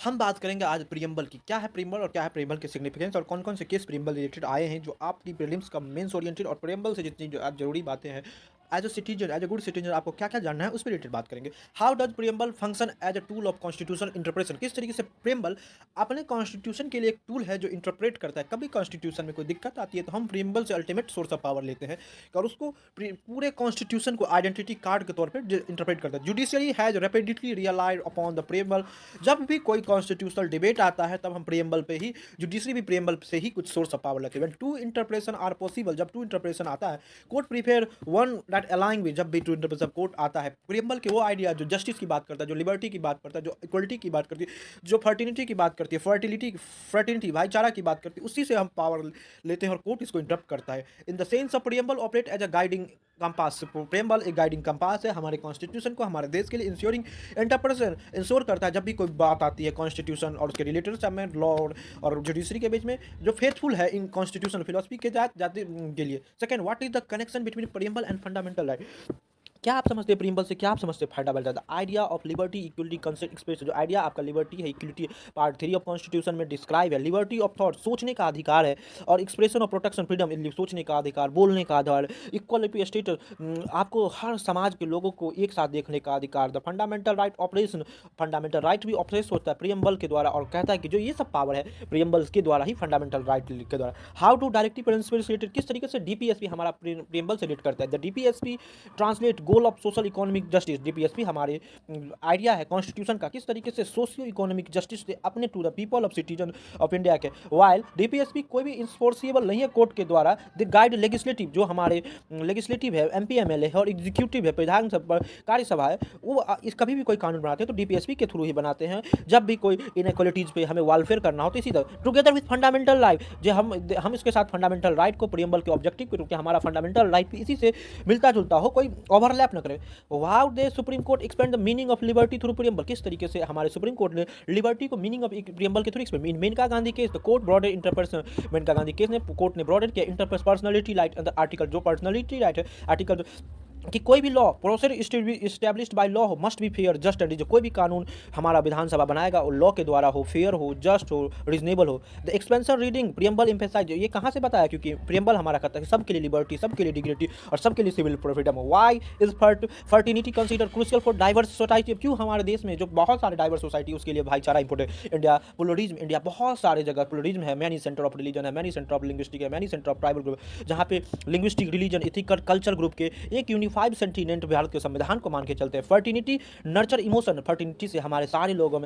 हम बात करेंगे आज प्रियम्बल की। क्या है प्रियम्बल और क्या है प्रियम्बल के सिग्निफिकेंस और कौन-कौन से केस प्रियम्बल रिलेटेड आए हैं जो आपकी प्रीलिम्स का मेंस ओरिएंटेड और प्रियम्बल से जितनी जो आज ज़रूरी बातें हैं, as a citizen, as a good citizen आपको क्या-क्या जानना है, उसपे रिलेटेड बात करेंगे। How does preamble function as a tool of constitutional interpretation? किस तरीके से प्रियम्बल अपने कॉन्स्टिट्यूशन के लिए एक टूल है जो इंटरप्रेट करता है। कभी कॉन्स्टिट्यूशन में कोई दिक्कत आती है तो हम प्रियम्बल से अल्टीमेट सोर्स ऑफ पावर लेते हैं और उसको पूरे कॉन्स्टिट्यूशन को आइडेंटिटी कार्ड के तौर पे इंटरप्रेट करता है। Judiciary has repeatedly relied upon the preamble. जब भी कोई कॉन्स्टिट्यूशनल डिबेट आता है तब हम प्रियम्बल पे ही, जुडिशरी भी प्रियम्बल से ही कुछ सोर्स ऑफ पावर लेते हैं। टू इंटरप्रेशन आर पॉसिबल, जब टू इंटरप्रेशन आता है, court prefer one that aligning with, जब भी टू इंटरप्रेशन कोर्ट आता है, प्रियम्बल के वो आइडिया जो जस्टिस की बात करता है, जो लिबर्टी की बात करता है, जो इक्वलिटी की बात करती है, जो फर्टिनिटी की बात करती है, फ्रेटर्निटी भाईचारा की बात करती है, उसी से हम पावर लेते हैं और कोर्ट इसको इंटरप्ट करता है। In the sense of preamble operate as a guiding compass. Preamble एक गाइडिंग कंपास है हमारे कॉन्स्टिट्यूशन को, हमारे देश के लिए इंश्योरिंग इंटरप्रेशन इंश्योर करता है। जब भी कोई बात आती है कॉन्स्टिट्यूशन और उसके रिलेटेड में लॉ और जुडिशरी के बीच में, जो फेथफुल है इन कॉन्स्टिट्यूशन फिलोसफी के जाते के लिए। Second, what is the connection between preamble and fundamental right? क्या आप समझते हैं प्रियम्बल से, क्या आप समझते हैं fundamental? The idea of liberty equality concept express, जो आइडिया आपका लिबर्टी है, इक्वलिटी पार्ट 3 ऑफ कॉन्स्टिट्यूशन में डिस्क्राइब है। लिबर्टी ऑफ थॉट, सोचने का अधिकार है, और एक्सप्रेशन ऑफ प्रोटेक्शन फ्रीडम, सोचने का अधिकार, बोलने का अधिकार, इक्वलिटी स्टेटस, आपको हर समाज के लोगों को एक साथ देखने का अधिकार। The fundamental write operation, fundamental right भी ऑपरेट होता है प्रियम्बल के द्वारा, और कहता है कि जो ये सब पावर है प्रियम्बल के द्वारा ही, फंडामेंटल राइट के द्वारा। How to directly principle related, किस तरीके से डीपीएसपी हमारा प्रियम्बल से रिलेट करता है। The DPSP translate goal of social economic justice. DPSP हमारे आइडिया है कॉन्स्टिट्यूशन का, किस तरीके से सोशियो इकोनॉमिक जस्टिस से अपने to the people of citizen of India के। वाइल डीपीएसपी कोई भी इंफोर्सिबल नहीं है कोर्ट के द्वारा। द गाइड लेजिस्लेटिव, जो हमारे लेजिस्लेटिव है, एमपी एमएलए है, और एग्जीक्यूटिव है, विधानसभा कार्यसभा है, वो इस कभी भी कोई कानून बनाते हैं तो डीपीएसपी के थ्रू ही बनाते हैं। जब भी कोई इनइक्वालिटीज पे हमें वेलफेयर करना हो तो इसी तरह टुगेदर विद फंडामेंटल राइट, जो हम इसके साथ फंडामेंटल राइट को प्रियम्बल के ऑब्जेक्टिव के रूप में, हमारा फंडामेंटल राइट भी इसी से मिलता जुलता हो, कोई ओवरलैप न करे। How the Supreme Court expand the meaning of liberty through preamble, किस तरीके से हमारे सुप्रीम कोर्ट ने लिबर्टी को मीनिंग ऑफ प्रियम्बल के through expand. Maneka Gandhi case, the court broader इंटरपर्सन, मेनका गांधी केस ने कोर्ट ने ब्रॉडर किया इंटरपर्सनलिटी राइट अंडर आर्टिकल, जो पर्सनलिटी राइट है आर्टिकल, कि कोई भी law process established by law हो, must be fair just and, जो कोई भी कानून हमारा विधानसभा बनाएगा वो लॉ के द्वारा हो, फेयर हो, जस्ट हो, रीजनेबल हो। The expansion reading preamble emphasize, ये कहाँ से बताया, क्योंकि प्रियम्बल हमारा कहता है कि सबके लिए लिबर्टी, सबके लिए डिग्निटी और सबके लिए civil freedom. Why is fraternity consider crucial for diverse society? क्यों हमारे देश में जो बहुत सारे डाइवर्स सोसाइटी, उसके लिए भाईचारा इंपोर्टेंट। इंडिया प्लुरलिज्म, इंडिया बहुत सारे जगह प्लुरलिज्म है, मैनी सेंटर ऑफ रिलीजन है, मैनी सेंटर ऑफ लिंग्विस्टिक है, many centre of tribal group, जहाँ पे linguistic, religion, ethical, culture group के एक यूनिफाइड सेंटिनेंट भारत के संविधान को मान के चलते हैं। फर्टिनिटी नर्चर इमोशन, फर्टिनिटी से हमारे सारे लोगों में